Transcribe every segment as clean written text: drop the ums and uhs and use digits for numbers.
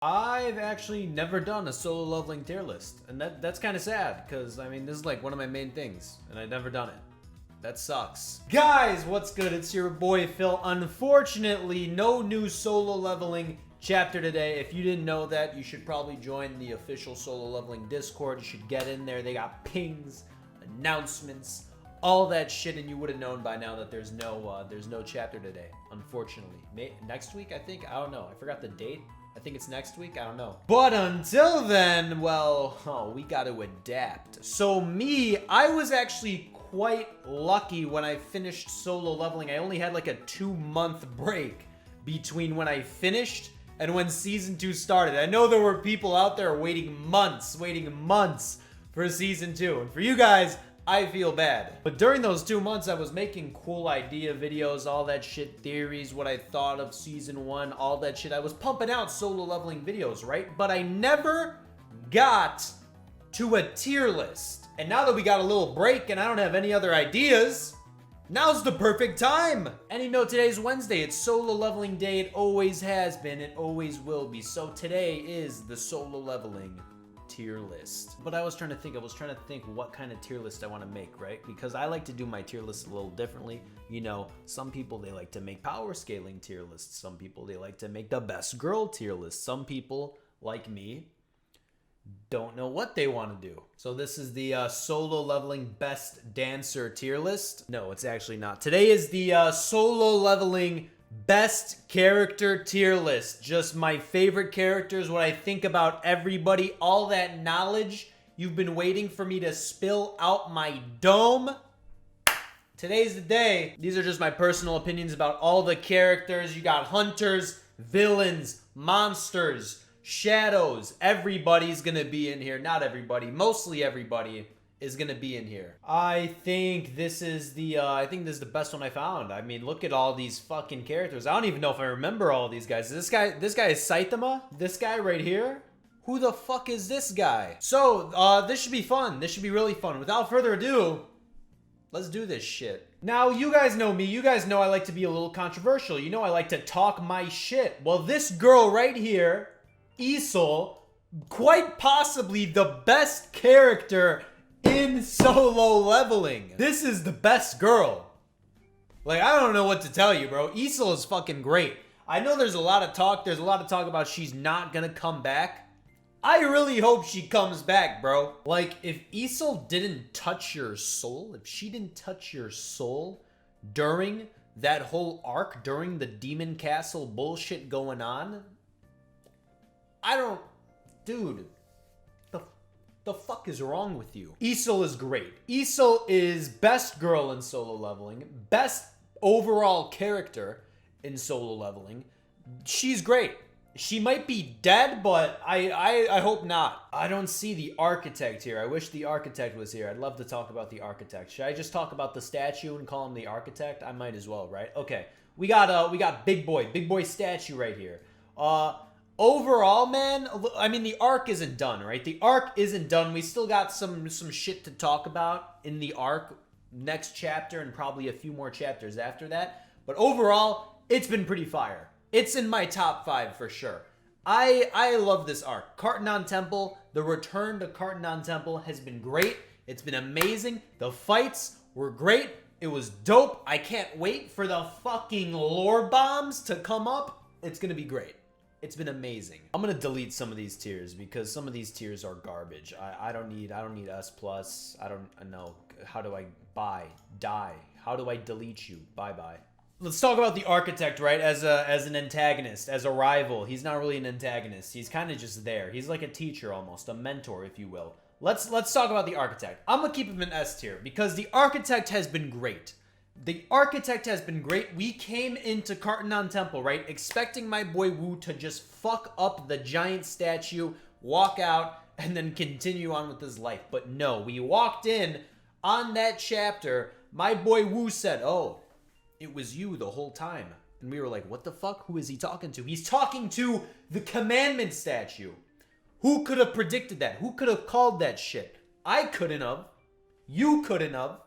I've actually never done a solo leveling tier list, and that's kind of sad, because, I mean, this is like one of my main things, and I've never done it. That sucks. Guys, what's good? It's your boy Phil. Unfortunately, no new solo leveling chapter today. If you didn't know that, you should probably join the official solo leveling Discord. You should get in there. They got pings, announcements, all that shit, and you would have known by now that there's no chapter today, unfortunately. Next week, I think? I don't know. I forgot the date. I think it's next week. I don't know. But until then, well, we got to adapt. So I was actually quite lucky when I finished solo leveling. I only had like a 2-month break between when I finished and when season 2 started. I know there were people out there waiting months for season 2. And for you guys, I feel bad. But during those 2 months, I was making cool idea videos, all that shit, theories, what I thought of season 1, all that shit. I was pumping out solo leveling videos, right? But I never got to a tier list. And now that we got a little break and I don't have any other ideas, now's the perfect time. And you know, today's Wednesday. It's solo leveling day. It always has been. It always will be. So today is the solo leveling tier list. But I was trying to think what kind of tier list I want to make, right? Because I like to do my tier list a little differently. You know, some people, they like to make power scaling tier lists. Some people, they like to make the best girl tier list. Some people, like me, don't know what they want to do. So this is the solo leveling best dancer tier list. No, it's actually not. Today is the solo leveling best character tier list. Just my favorite characters, what I think about everybody, all that knowledge you've been waiting for me to spill out my dome. Today's the day. These are just my personal opinions about all the characters. You got hunters, villains, monsters, shadows. Everybody's gonna be in here. Not everybody, mostly everybody is gonna be in here. I think this is the best one I found. I mean, look at all these fucking characters. I don't even know if I remember all these guys. This guy is Saitama. This guy right here. Who the fuck is this guy? So, this should be fun. This should be really fun. Without further ado, let's do this shit. Now, you guys know me. You guys know I like to be a little controversial. You know I like to talk my shit. Well, this girl right here, Isol, quite possibly the best character in solo leveling. This is the best girl. Like, I don't know what to tell you, bro. Isol is fucking great. I know there's a lot of talk. There's a lot of talk about she's not gonna come back. I really hope she comes back, bro. Like, if Isol didn't touch your soul, if she didn't touch your soul during that whole arc, during the Demon Castle bullshit going on, dude, the fuck is wrong with you? Isol is great. Isol is best girl in solo leveling, best overall character in solo leveling. She's great. She might be dead, but I hope not. I don't see the architect here. I wish the architect was here. I'd love to talk about the architect. Should I just talk about the statue and call him the architect? I might as well, right? Okay. We got big boy statue right here. Overall, man, I mean, the arc isn't done, right? The arc isn't done. We still got some shit to talk about in the arc next chapter and probably a few more chapters after that. But overall, it's been pretty fire. It's in my top 5 for sure. I love this arc. Cartenon Temple, the return to Cartenon Temple has been great. It's been amazing. The fights were great. It was dope. I can't wait for the fucking lore bombs to come up. It's gonna be great. It's been amazing. I'm gonna delete some of these tiers because some of these tiers are garbage. I don't need S+. I don't know. How do I die? How do I delete you? Bye. Let's talk about the architect, right? As an antagonist, as a rival. He's not really an antagonist. He's kind of just there. He's like a teacher almost, a mentor, if you will. Let's talk about the architect. I'm gonna keep him in S tier because the architect has been great. The architect has been great. We came into Cartenon Temple, right, expecting my boy Wu to just fuck up the giant statue, walk out, and then continue on with his life. But no, we walked in on that chapter. My boy Wu said, "Oh, it was you the whole time." And we were like, what the fuck? Who is he talking to? He's talking to the commandment statue. Who could have predicted that? Who could have called that shit? I couldn't have. You couldn't have.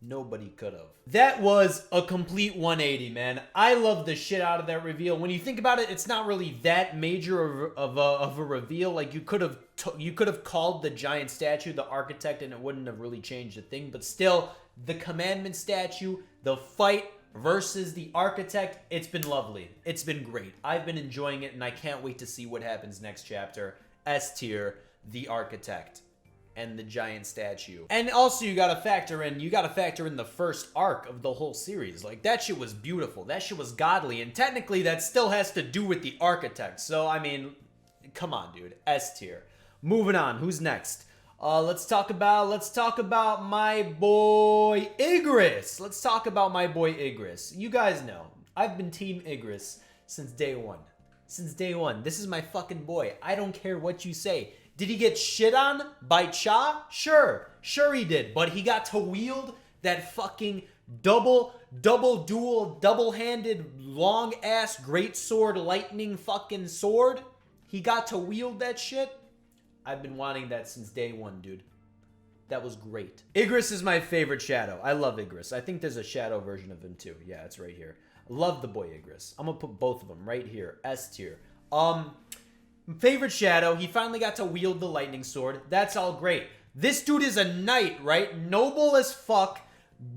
Nobody could have. That was a complete 180, man. I love the shit out of that reveal. When you think about it, it's not really that major of a reveal. Like, you could have called the giant statue the architect, and it wouldn't have really changed a thing. But still, the commandment statue, the fight versus the architect, it's been lovely. It's been great. I've been enjoying it, and I can't wait to see what happens next chapter. S tier, the architect and the giant statue. And also you gotta factor in the first arc of the whole series. Like, that shit was beautiful. That shit was godly. And technically that still has to do with the architect. So, I mean, come on, dude. S tier. Moving on. Who's next? Let's talk about my boy Igris. Let's talk about my boy Igris. You guys know, I've been Team Igris since day one. Since day one. This is my fucking boy. I don't care what you say. Did he get shit on by Cha? Sure he did. But he got to wield that fucking double-handed, long-ass, great sword, lightning fucking sword. He got to wield that shit. I've been wanting that since day one, dude. That was great. Igris is my favorite shadow. I love Igris. I think there's a shadow version of him too. Yeah, it's right here. Love the boy Igris. I'm gonna put both of them right here. S tier. Favorite shadow. He finally got to wield the lightning sword. That's all great. This dude is a knight, right? Noble as fuck.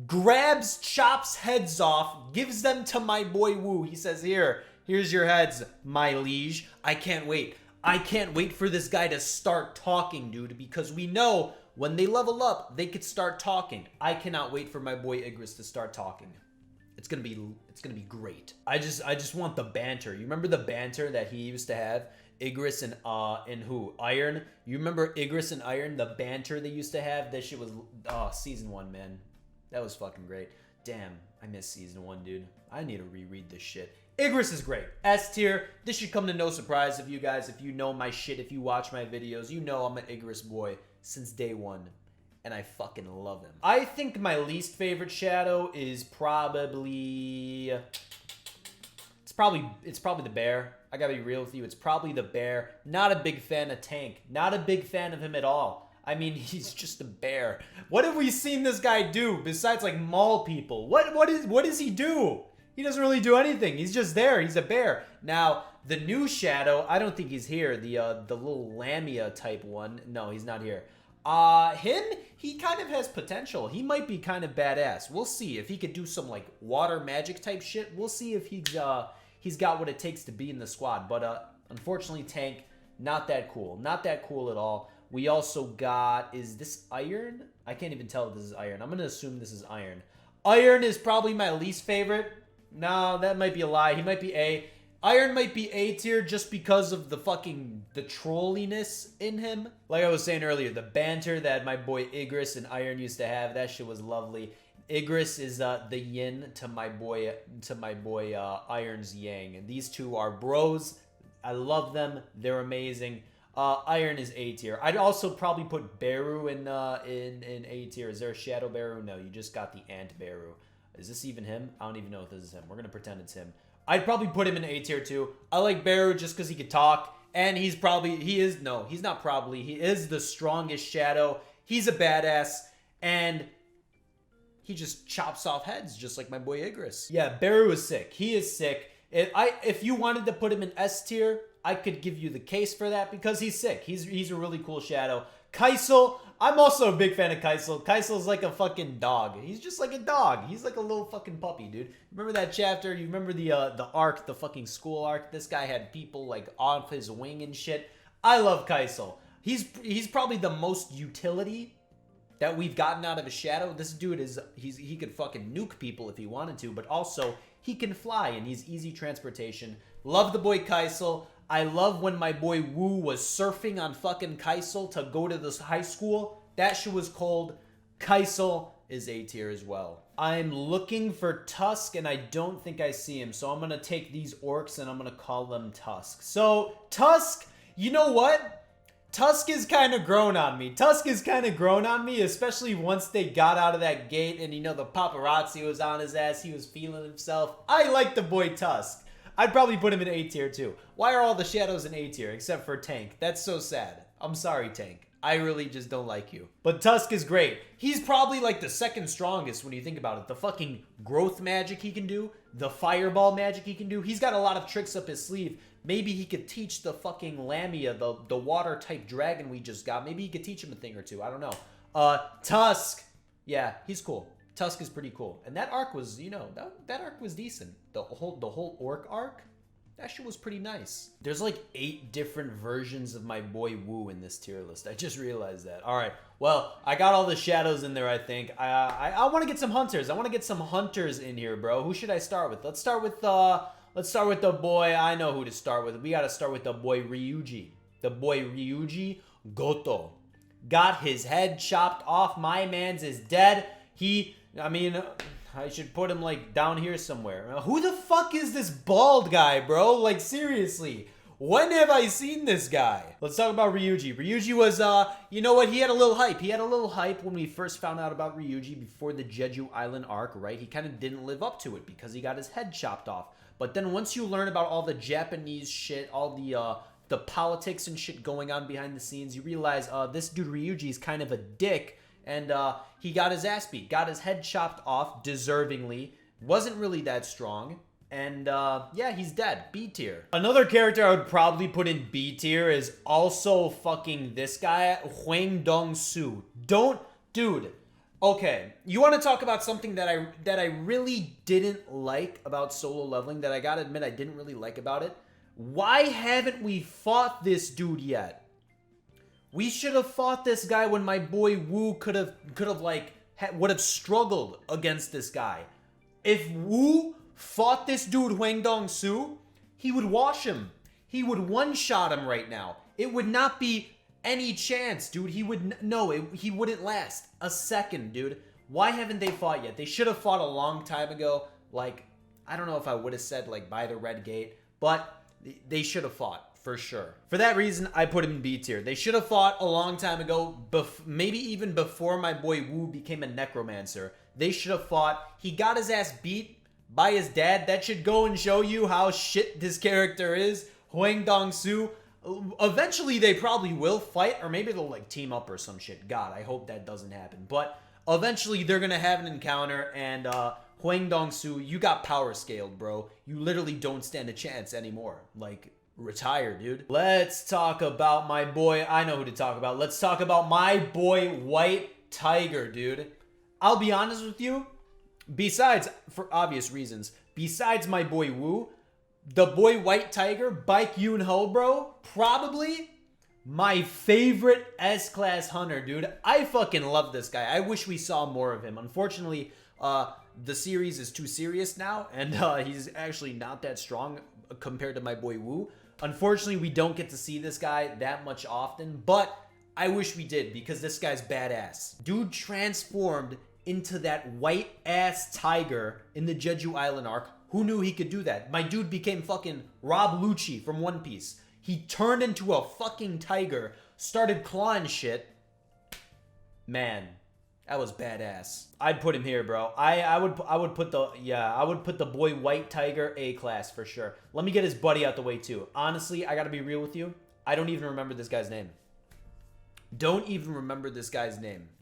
Grabs, chops heads off, gives them to my boy Wu. He says, here's your heads, my liege. I can't wait. I can't wait for this guy to start talking, dude, because we know when they level up, they could start talking. I cannot wait for my boy Igris to start talking. It's gonna be great. I just want the banter. You remember the banter that he used to have? Igris and who? Iron. You remember Igris and Iron? The banter they used to have? That shit was season 1, man. That was fucking great. Damn, I miss season 1, dude. I need to reread this shit. Igris is great. S tier. This should come to no surprise of you guys. If you know my shit, if you watch my videos, you know I'm an Igris boy since day one. And I fucking love him. I think my least favorite shadow is probably... It's probably the bear. I gotta be real with you. It's probably the bear. Not a big fan of Tank. Not a big fan of him at all. I mean, he's just a bear. What have we seen this guy do besides, like, maul people? What does he do? He doesn't really do anything. He's just there. He's a bear. Now, the new shadow, I don't think he's here. The little Lamia type one. No, he's not here. He kind of has potential. He might be kind of badass. We'll see if he could do some, like, water magic type shit. We'll see if he's got what it takes to be in the squad. But, unfortunately, Tank, not that cool. Not that cool at all. We also got, is this Iron? I can't even tell if this is Iron. I'm going to assume this is Iron. Iron is probably my least favorite. No, that might be a lie. He might be A. Iron might be A tier just because of the trolliness in him. Like I was saying earlier, the banter that my boy Igris and Iron used to have, that shit was lovely. Igris is the yin to my boy Iron's yang. And these two are bros. I love them. They're amazing. Iron is A tier. I'd also probably put Beru in A tier. Is there a Shadow Beru? No, you just got the Ant Beru. Is this even him? I don't even know if this is him. We're gonna pretend it's him. I'd probably put him in A tier too. I like Beru just because he could talk, and he's not probably. He is the strongest Shadow. He's a badass, and he just chops off heads just like my boy Igris. Yeah, Beru is sick. He is sick. If you wanted to put him in S tier, I could give you the case for that because he's sick. He's a really cool shadow. Kaisel, I'm also a big fan of Kaisel. Kaisel's like a fucking dog. He's just like a dog. He's like a little fucking puppy, dude. Remember that chapter? You remember the arc, the fucking school arc? This guy had people like off his wing and shit. I love Kaisel. He's probably the most utility that we've gotten out of a shadow. This dude he could fucking nuke people if he wanted to, but also he can fly and he's easy transportation. Love the boy Kaisel. I love when my boy Wu was surfing on fucking Kaisel to go to this high school. That shit was cold. Kaisel is A tier as well. I'm looking for Tusk and I don't think I see him. So I'm going to take these orcs and I'm going to call them Tusk. So Tusk, you know what? Tusk is kind of grown on me. Tusk is kind of grown on me, especially once they got out of that gate and, you know, the paparazzi was on his ass. He was feeling himself. I like the boy Tusk. I'd probably put him in A tier too. Why are all the shadows in A tier except for Tank? That's so sad. I'm sorry, Tank. I really just don't like you. But Tusk is great. He's probably like the second strongest when you think about it. The fucking growth magic he can do, the fireball magic he can do. He's got a lot of tricks up his sleeve. Maybe he could teach the fucking Lamia, the water type dragon we just got. Maybe he could teach him a thing or two. I don't know. Tusk. Yeah, he's cool. Tusk is pretty cool. And that arc was, you know, that arc was decent. The whole orc arc, that shit was pretty nice. There's like 8 different versions of my boy Wu in this tier list. I just realized that. All right. Well, I got all the shadows in there, I think. I want to get some hunters. I want to get some hunters in here, bro. Who should I start with? Let's start with the boy. I know who to start with. We got to start with the boy Ryuji. The boy Ryuji Goto. Got his head chopped off. My man's is dead. I should put him, like, down here somewhere. Who the fuck is this bald guy, bro? Like, seriously. When have I seen this guy? Let's talk about Ryuji. Ryuji was, you know what? He had a little hype. He had a little hype when we first found out about Ryuji before the Jeju Island arc, right? He kind of didn't live up to it because he got his head chopped off. But then once you learn about all the Japanese shit, all the politics and shit going on behind the scenes, you realize, this dude Ryuji is kind of a dick. And he got his ass beat, got his head chopped off deservingly, wasn't really that strong, and yeah, he's dead. B tier. Another character I would probably put in B tier is also fucking this guy, Hwang Dong-soo. Dude, okay, you want to talk about something that I really didn't like about Solo Leveling, that I gotta admit I didn't really like about it? Why haven't we fought this dude yet? We should have fought this guy when my boy Wu would have struggled against this guy. If Wu fought this dude Hwang Dong-soo, he would wash him. He would one-shot him right now. It would not be any chance, dude. He wouldn't last a second, dude. Why haven't they fought yet? They should have fought a long time ago. Like, I don't know if I would have said, like, by the Red Gate, but they should have fought. For sure. For that reason, I put him in B tier. They should have fought a long time ago, maybe even before my boy Wu became a necromancer. They should have fought. He got his ass beat by his dad. That should go and show you how shit this character is. Hwang Dong-soo. Eventually, they probably will fight, or maybe they'll like team up or some shit. God, I hope that doesn't happen. But eventually, they're gonna have an encounter, and Hwang Dong-soo, you got power scaled, bro. You literally don't stand a chance anymore. Like, retire, dude. Let's talk about my boy. I know who to talk about. Let's talk about my boy White Tiger, dude. I'll be honest with you. Besides, for obvious reasons, besides my boy Wu, the boy White Tiger, Baek Yoon-ho, bro, probably my favorite S-Class hunter, dude. I fucking love this guy. I wish we saw more of him. Unfortunately, the series is too serious now, and he's actually not that strong compared to my boy Wu. Unfortunately, we don't get to see this guy that much often, but I wish we did because this guy's badass. Dude transformed into that white-ass tiger in the Jeju Island arc. Who knew he could do that? My dude became fucking Rob Lucci from One Piece. He turned into a fucking tiger, started clawing shit. Man, that was badass. I'd put him here, bro. I would put the boy White Tiger A class for sure. Let me get his buddy out the way too. Honestly, I gotta be real with you. I don't even remember this guy's name.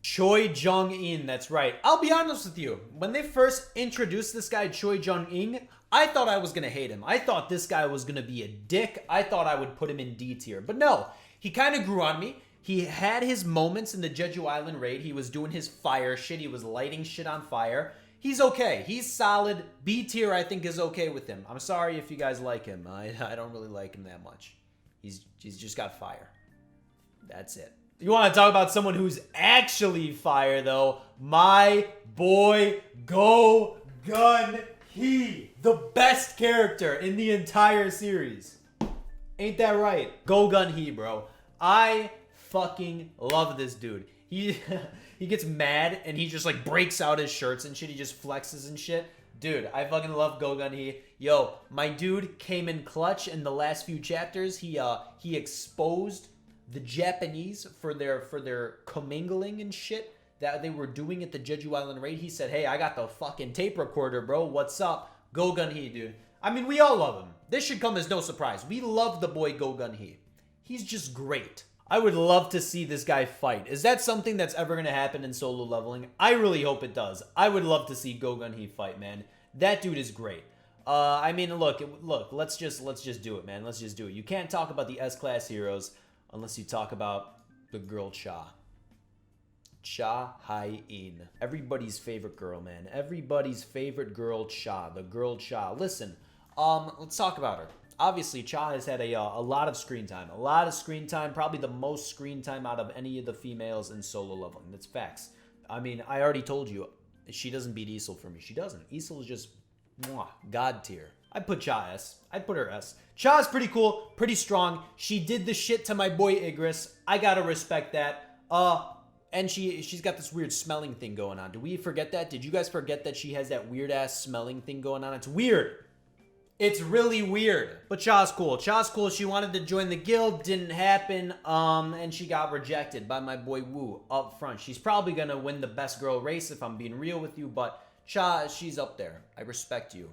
Choi Jong-in, that's right. I'll be honest with you. When they first introduced this guy, Choi Jong-in, I thought I was gonna hate him. I thought this guy was gonna be a dick. I thought I would put him in D tier. But no, he kind of grew on me. He had his moments in the Jeju Island raid. He was doing his fire shit. He was lighting shit on fire. He's okay. He's solid. B tier, I think, is okay with him. I'm sorry if you guys like him. I don't really like him that much. He's just got fire. That's it. You want to talk about someone who's actually fire, though? My boy Go Gun Hee. The best character in the entire series. Ain't that right? Go Gun Hee, bro. I fucking love this dude. He gets mad and he just like breaks out his shirts and shit. He just flexes and shit. Dude, I fucking love Go Gun Hee. Yo, my dude came in clutch in the last few chapters. He exposed the Japanese for their commingling and shit that they were doing at the Jeju Island raid. He said, "Hey, I got the fucking tape recorder, bro. What's up?" Go Gun Hee, dude. I mean, we all love him. This should come as no surprise. We love the boy Go Gun Hee. He's just great. I would love to see this guy fight. Is that something that's ever going to happen in solo leveling? I really hope it does. I would love to see Gogun-hee fight, man. That dude is great. I mean, look, let's just do it, man. Let's just do it. You can't talk about the S-class heroes unless you talk about the girl Cha. Cha Hai-in. Everybody's favorite girl, man. Everybody's favorite girl, Cha. The girl Cha. Listen, let's talk about her. Obviously, Cha has had a lot of screen time. A lot of screen time. Probably the most screen time out of any of the females in solo leveling. That's facts. I mean, I already told you, she doesn't beat Isol for me. She doesn't. Isol is just mwah, God tier. I'd put Cha S. I'd put her S. Cha is pretty cool, pretty strong. She did the shit to my boy Igris. I gotta respect that. And she's got this weird smelling thing going on. Did we forget that? Did you guys forget that she has that weird ass smelling thing going on? It's weird. It's really weird. But Cha's cool. Cha's cool. She wanted to join the guild. Didn't happen. And she got rejected by my boy Wu up front. She's probably going to win the best girl race if I'm being real with you. But Cha, she's up there. I respect you.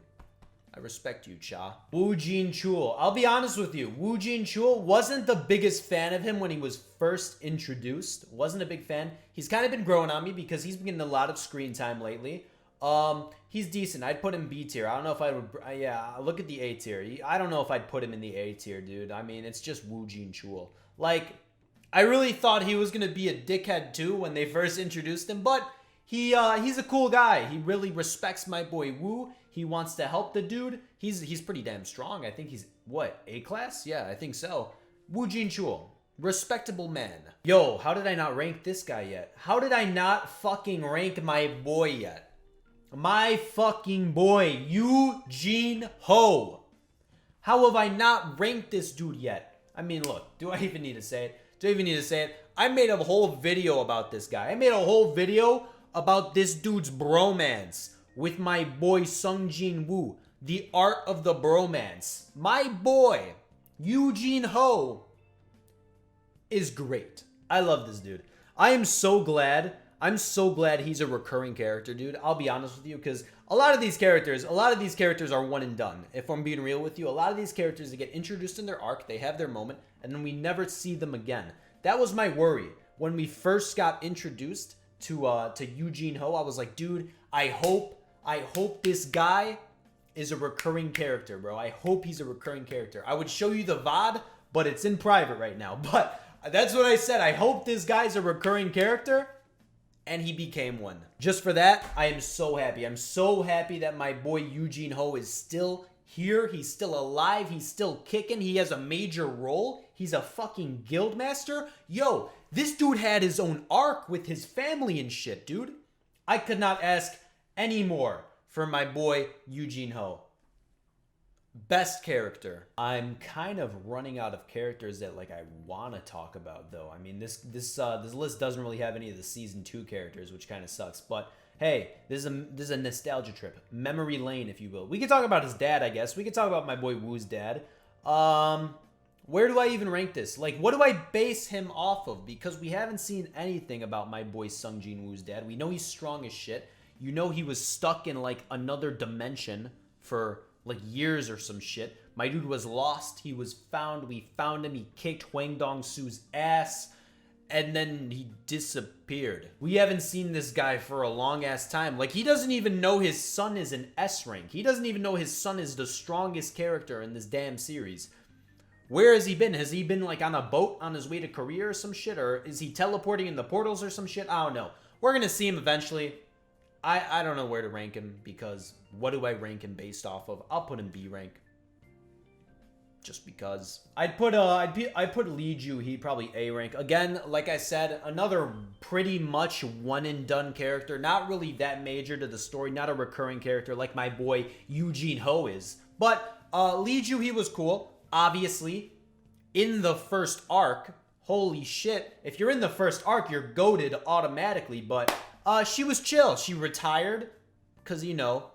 I respect you, Cha. Wu Jin-chul. I'll be honest with you. Wu Jin-chul, wasn't the biggest fan of him when he was first introduced. Wasn't a big fan. He's kind of been growing on me because he's been getting a lot of screen time lately. He's decent. I'd put him B tier. I don't know if I would. Yeah, look at the A tier. I don't know if I'd put him in the A tier, dude. I mean, it's just Wu Jin-chul. Like, I really thought he was gonna be a dickhead too when they first introduced him, but he's a cool guy. He really respects my boy Wu. He wants to help the dude. He's pretty damn strong. I think he's what, A class? Yeah, I think so. Wu Jin-chul. Respectable man. Yo, how did I not rank this guy yet? How did I not fucking rank my boy yet? My fucking boy, Yu Jin-ho. How have I not ranked this dude yet? I mean, look, do I even need to say it? Do I even need to say it? I made a whole video about this guy. I made a whole video about this dude's bromance with my boy Sung Jin-woo. The art of the bromance. My boy, Yu Jin-ho, is great. I love this dude. I am so glad. I'm so glad he's a recurring character, dude. I'll be honest with you, because a lot of these characters are one and done. If I'm being real with you, a lot of these characters, they get introduced in their arc, they have their moment, and then we never see them again. That was my worry. When we first got introduced to Yu Jin-ho, I was like, dude, I hope this guy is a recurring character, bro. I hope he's a recurring character. I would show you the VOD, but it's in private right now. But that's what I said. I hope this guy's a recurring character. And he became one. Just for that, I am so happy. I'm so happy that my boy Yu Jin-ho is still here. He's still alive. He's still kicking. He has a major role. He's a fucking guild master. Yo, this dude had his own arc with his family and shit, dude. I could not ask any more for my boy Yu Jin-ho. Best character. I'm kind of running out of characters that like I want to talk about though. I mean, this list doesn't really have any of the season 2 characters, which kind of sucks. But hey, this is a nostalgia trip, memory lane, if you will. We could talk about his dad, I guess. We could talk about my boy Wu's dad. Where do I even rank this? Like, what do I base him off of? Because we haven't seen anything about my boy Sung Jin-woo's dad. We know he's strong as shit. You know he was stuck in like another dimension for like years or some shit. My dude was lost. He was found. We found him. He kicked Hwang Dong-soo's ass. And then he disappeared. We haven't seen this guy for a long ass time. Like, he doesn't even know his son is an S rank. He doesn't even know his son is the strongest character in this damn series. Where has he been? Has he been like on a boat on his way to Korea or some shit? Or is he teleporting in the portals or some shit? I don't know. We're gonna see him eventually. I don't know where to rank him, because what do I rank him based off of? I'll put him B rank. Just because. I'd put Lee Ju-hee probably A rank. Again, like I said, another pretty much one and done character. Not really that major to the story. Not a recurring character like my boy Yu Jin-ho is. But Lee Ju-hee was cool. Obviously, in the first arc. Holy shit. If you're in the first arc, you're goated automatically. But she was chill. She retired because, you know,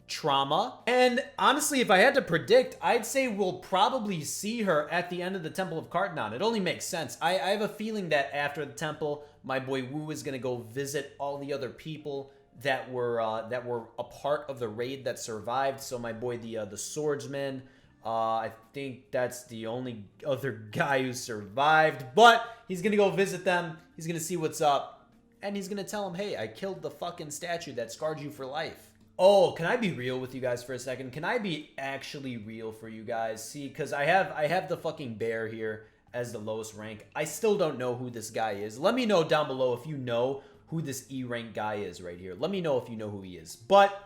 trauma. And honestly, if I had to predict, I'd say we'll probably see her at the end of the Temple of Cartnon. It only makes sense. I have a feeling that after the temple, my boy Wu is going to go visit all the other people that were a part of the raid that survived. So my boy, the swordsman, I think that's the only other guy who survived. But he's gonna go visit them. He's gonna see what's up. And he's gonna tell him, hey, I killed the fucking statue that scarred you for life. Oh, can I be real with you guys for a second? Can I be actually real for you guys? See, because I have the fucking bear here as the lowest rank. I still don't know who this guy is. Let me know down below if you know who this E rank guy is right here. Let me know if you know who he is. But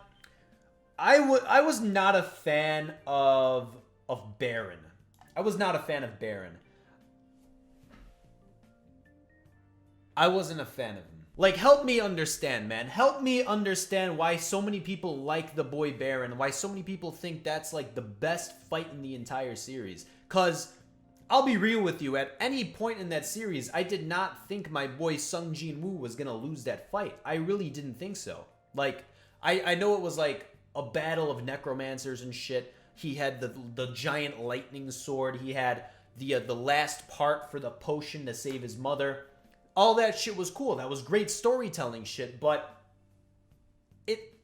I was not a fan of Baron. I was not a fan of Baron. I wasn't a fan of him. Like, help me understand, man. Help me understand why so many people like the boy Baron. Why so many people think that's, like, the best fight in the entire series. Because, I'll be real with you, at any point in that series, I did not think my boy Sung Jin Woo was going to lose that fight. I really didn't think so. Like, I know it was, like, a battle of necromancers and shit. He had the giant lightning sword. He had the last part for the potion to save his mother. All that shit was cool. That was great storytelling shit, but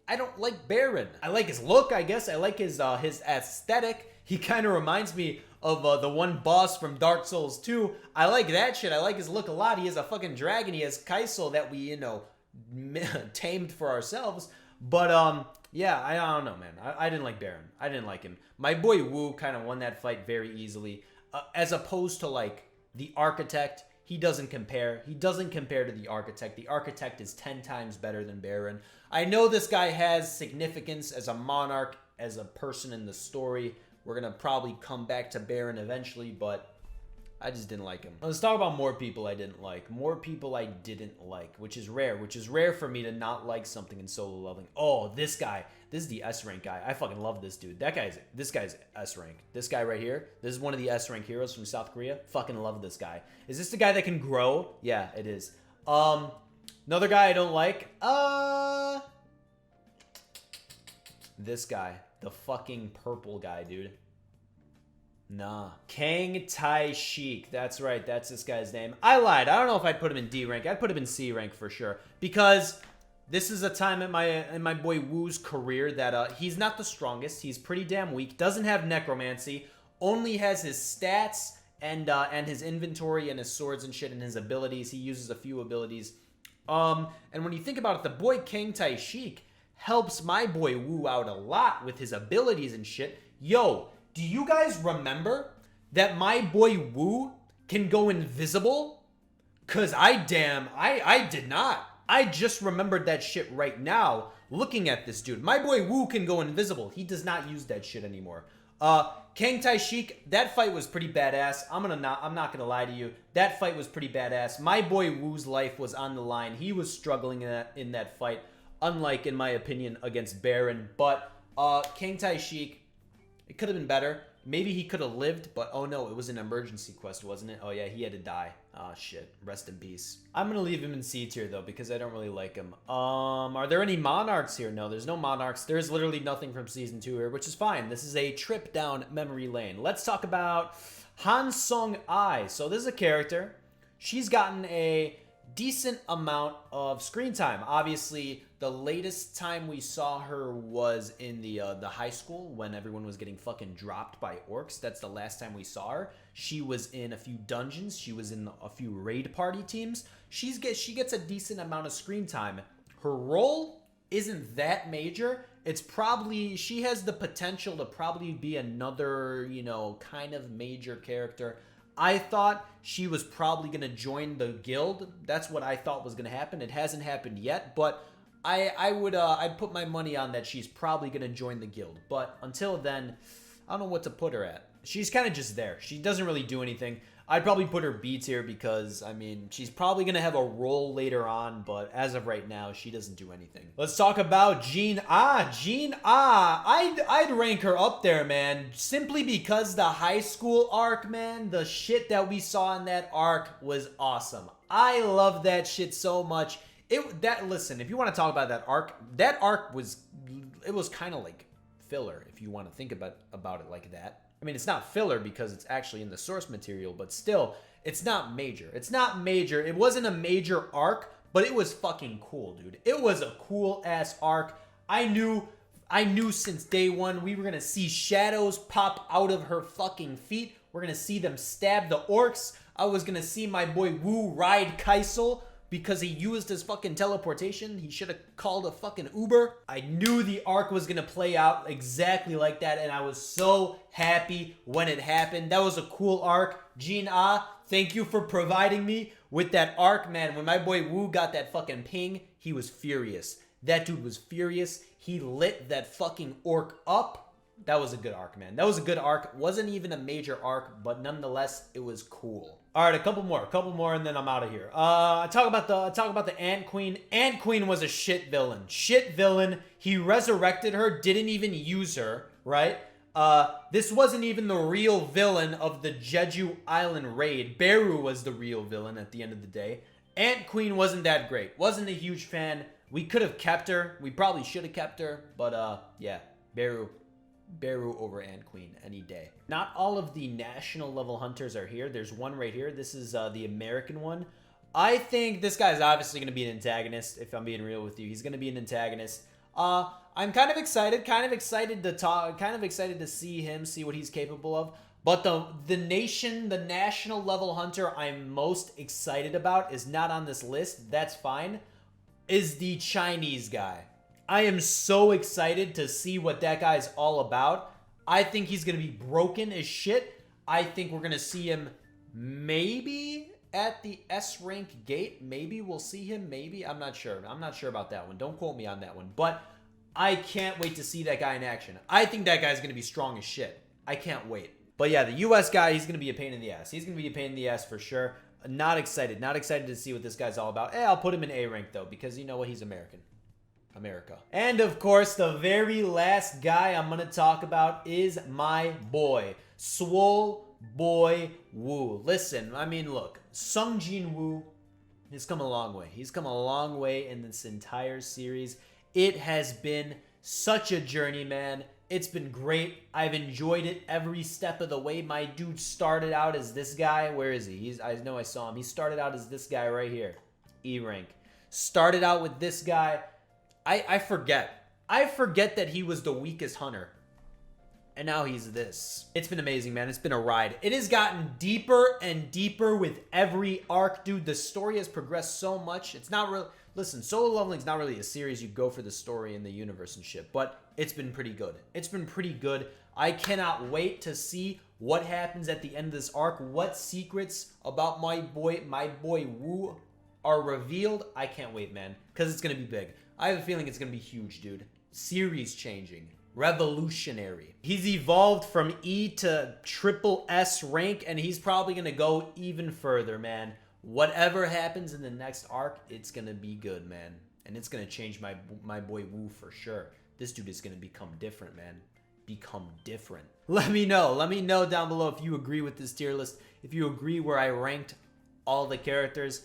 I don't like Baron. I like his look, I guess. I like his aesthetic. He kind of reminds me of the one boss from Dark Souls 2. I like that shit. I like his look a lot. He has a fucking dragon. He has Kaisel that we, you know, tamed for ourselves. But, yeah, I don't know, man. I didn't like Baron. I didn't like him. My boy Wu kind of won that fight very easily. As opposed to, like, the Architect. He doesn't compare. He doesn't compare to the Architect. The Architect is 10 times better than Baron. I know this guy has significance as a monarch, as a person in the story. We're going to probably come back to Baron eventually, but I just didn't like him. Let's talk about more people I didn't like. More people I didn't like, which is rare. Which is rare for me to not like something in solo leveling. Oh, this guy. This is the S-rank guy. I fucking love this dude. This guy's S-rank. This guy right here. This is one of the S-rank heroes from South Korea. Fucking love this guy. Is this the guy that can grow? Yeah, it is. Another guy I don't like. This guy. The fucking purple guy, dude. Nah. Kang Tai Sheik. That's right. That's this guy's name. I lied. I don't know if I'd put him in D rank. I'd put him in C rank for sure. Because this is a time in my boy Wu's career that he's not the strongest. He's pretty damn weak. Doesn't have necromancy. Only has his stats and his inventory and his swords and shit and his abilities. He uses a few abilities. And when you think about it, the boy Kang Tai Sheik helps my boy Wu out a lot with his abilities and shit. Yo, do you guys remember that my boy Wu can go invisible? Cause I did not. I just remembered that shit right now looking at this dude. My boy Wu can go invisible. He does not use that shit anymore. Kang Tai Sheik, that fight was pretty badass. I'm not gonna lie to you. That fight was pretty badass. My boy Wu's life was on the line. He was struggling in that fight, unlike, in my opinion, against Baron. But Kang Tai Sheik, it could have been better. Maybe he could have lived, but oh no, it was an emergency quest, wasn't it? Oh yeah, he had to die. Oh shit, rest in peace. I'm gonna leave him in C tier though, because I don't really like him. Are there any monarchs here? No, there's no monarchs. There's literally nothing from season 2 here, which is fine. This is a trip down memory lane. Let's talk about Han Sung Ai. So this is a character. She's gotten a decent amount of screen time. Obviously, the latest time we saw her was in the high school when everyone was getting fucking dropped by orcs. That's the last time we saw her. She was in a few dungeons. She was in a few raid party teams. She gets a decent amount of screen time. Her role isn't that major. It's probably, she has the potential to probably be another, you know, kind of major character. I thought she was probably going to join the guild. That's what I thought was going to happen. It hasn't happened yet, but I'd put my money on that she's probably going to join the guild. But until then, I don't know what to put her at. She's kind of just there. She doesn't really do anything. I'd probably put her B tier because, I mean, she's probably going to have a role later on, but as of right now, she doesn't do anything. Let's talk about Jean Ah. Jean Ah. I'd rank her up there, man, simply because the high school arc, man, the shit that we saw in that arc was awesome. I love that shit so much. Listen, if you want to talk about that arc was kind of like filler, if you want to think about it like that. I mean, it's not filler because it's actually in the source material, but still, it's not major. It's not major. It wasn't a major arc, but it was fucking cool, dude. It was a cool-ass arc. I knew I knew since day one we were gonna see shadows pop out of her fucking feet. We're gonna see them stab the orcs. I was gonna see my boy Wu ride Kaisel because he used his fucking teleportation. He should have called a fucking Uber. I knew the arc was gonna play out exactly like that, and I was so happy when it happened. That was a cool arc. Jin Ah, thank you for providing me with that arc, man. When my boy Wu got that fucking ping, he was furious. That dude was furious. He lit that fucking orc up. That was a good arc, man. That was a good arc. Wasn't even a major arc, but nonetheless, it was cool. All right, a couple more, and then I'm out of here. Talk about the Ant Queen. Ant Queen was a shit villain. Shit villain. He resurrected her. Didn't even use her. Right. This wasn't even the real villain of the Jeju Island raid. Beru was the real villain at the end of the day. Ant Queen wasn't that great. Wasn't a huge fan. We could have kept her. We probably should have kept her. But, yeah. Beru over Ant Queen any day. Not all of the national level hunters are here. There's one right here. This is the American one. I think this guy's obviously going to be an antagonist, if I'm being real with you. He's going to be an antagonist. I'm kind of excited to see him, see what he's capable of. But the national level hunter I'm most excited about is not on this list. That's fine. Is the Chinese guy. I am so excited to see what that guy's all about. I think he's going to be broken as shit. I think we're going to see him maybe at the S rank gate. Maybe we'll see him. Maybe. I'm not sure. I'm not sure about that one. Don't quote me on that one. But I can't wait to see that guy in action. I think that guy's going to be strong as shit. I can't wait. But yeah, the US guy, he's going to be a pain in the ass. He's going to be a pain in the ass for sure. Not excited. Not excited to see what this guy's all about. I'll put him in A rank though, because you know what? He's American. America. And of course, the very last guy I'm going to talk about is my boy, Swole Boy Wu. Listen, I mean, look, Sung Jin Woo has come a long way. He's come a long way in this entire series. It has been such a journey, man. It's been great. I've enjoyed it every step of the way. My dude started out as this guy. Where is he? I know I saw him. He started out as this guy right here. E rank. Started out with this guy. I forget. I forget that he was the weakest hunter. And now he's this. It's been amazing, man. It's been a ride. It has gotten deeper and deeper with every arc, dude. The story has progressed so much. It's not really... Listen, Solo Leveling's not really a series you go for the story and the universe and shit, but it's been pretty good. It's been pretty good. I cannot wait to see what happens at the end of this arc. What secrets about my boy Wu are revealed. I can't wait, man, because it's going to be big. I have a feeling it's going to be huge, dude. Series changing. Revolutionary. He's evolved from E to triple S rank, and he's probably going to go even further, man. Whatever happens in the next arc, it's going to be good, man. And it's going to change my boy Wu for sure. This dude is going to become different, man. Become different. Let me know. Let me know down below if you agree with this tier list. If you agree where I ranked all the characters.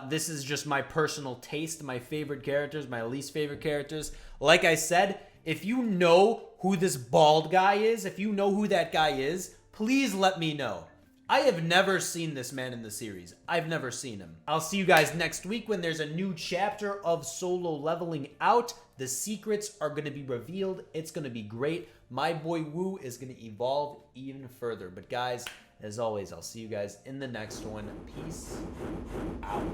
This is just my personal taste, my favorite characters, my least favorite characters. Like I said, if you know who this bald guy is, if you know who that guy is, please let me know. I have never seen this man in the series. I've never seen him. I'll see you guys next week when there's a new chapter of Solo Leveling out. The secrets are going to be revealed. It's going to be great. My boy Wu is going to evolve even further. But guys, as always, I'll see you guys in the next one. Peace out.